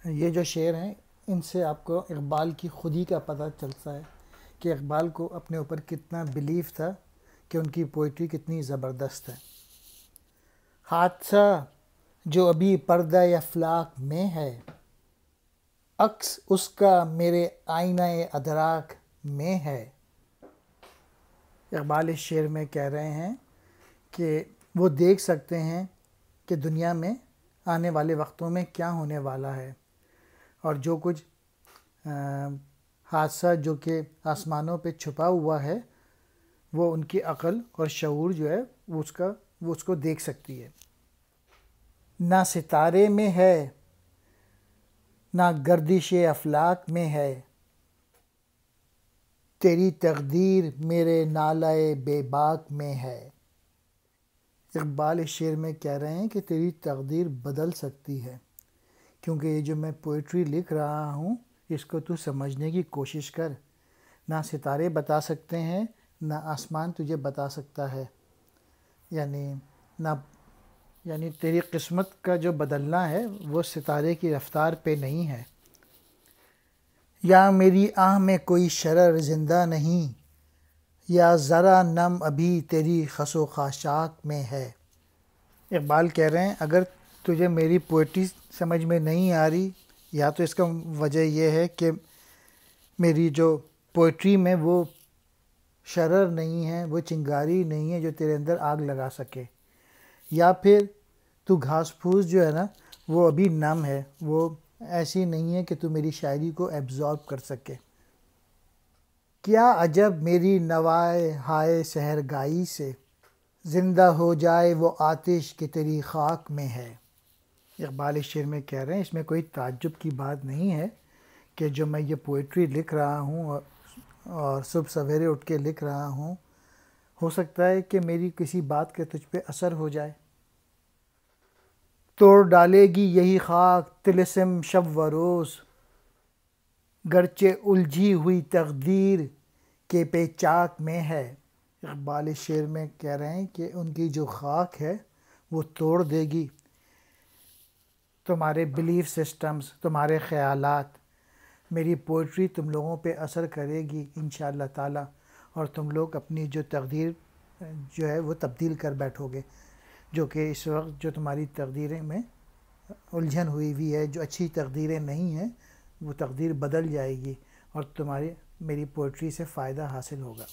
یہ جو شعر ہیں ان سے آپ کو اقبال کی خودی کا پتہ چلتا ہے کہ اقبال کو اپنے اوپر کتنا بلیف تھا کہ ان کی پوئٹری کتنی زبردست ہے۔ حادثہ جو ابھی پردہ افلاک میں ہے، عکس اس کا میرے آئینہ ادراک میں ہے۔ اقبال اس شعر میں کہہ رہے ہیں کہ وہ دیکھ سکتے ہیں کہ دنیا میں آنے والے وقتوں میں کیا ہونے والا ہے، اور جو کچھ حادثہ جو کہ آسمانوں پہ چھپا ہوا ہے وہ ان کی عقل اور شعور جو ہے وہ اس کو دیکھ سکتی ہے۔ نہ ستارے میں ہے، نہ گردش افلاک میں ہے، تیری تقدیر میرے نالۂ بے باک میں ہے۔ اقبال اس شعر میں کہہ رہے ہیں کہ تیری تقدیر بدل سکتی ہے، کیونکہ یہ جو میں پوئٹری لکھ رہا ہوں اس کو تو سمجھنے کی کوشش کر۔ نہ ستارے بتا سکتے ہیں، نہ آسمان تجھے بتا سکتا ہے، یعنی تیری قسمت کا جو بدلنا ہے وہ ستارے کی رفتار پہ نہیں ہے۔ یا میری آہ میں کوئی شرر زندہ نہیں، یا ذرا نم ابھی تیری خس و خاشاک میں ہے۔ اقبال کہہ رہے ہیں اگر تجھے میری پوئٹری سمجھ میں نہیں آ رہی، یا تو اس کا وجہ یہ ہے کہ میری جو پوئٹری میں وہ شرر نہیں ہے، وہ چنگاری نہیں ہے جو تیرے اندر آگ لگا سکے، یا پھر تو گھاس پھوس جو ہے نا وہ ابھی نم ہے، وہ ایسی نہیں ہے کہ تو میری شاعری کو ایبزارب کر سکے۔ کیا عجب میری نوائے ہائے سحرگائی سے، زندہ ہو جائے وہ آتش کہ تیری خاک میں ہے۔ اقبال اس شعر میں کہہ رہے ہیں اس میں کوئی تعجب کی بات نہیں ہے کہ جو میں یہ پوئٹری لکھ رہا ہوں اور صبح سویرے اٹھ کے لکھ رہا ہوں، ہو سکتا ہے کہ میری کسی بات کے تجھ پہ اثر ہو جائے۔ توڑ ڈالے گی یہی خاک طلسم شب و روز، گرچہ الجھی ہوئی تقدیر کے پیچاک میں ہے۔ اقبال اس شعر میں کہہ رہے ہیں کہ ان کی جو خاک ہے وہ توڑ دے گی تمہارے بلیف سسٹمز، تمہارے خیالات۔ میری پوئٹری تم لوگوں پہ اثر کرے گی انشاءاللہ تعالی، اور تم لوگ اپنی جو تقدیر جو ہے وہ تبدیل کر بیٹھو گے، جو کہ اس وقت جو تمہاری تقدیریں میں الجھن ہوئی ہے، جو اچھی تقدیریں نہیں ہیں، وہ تقدیر بدل جائے گی اور میری پوئٹری سے فائدہ حاصل ہوگا۔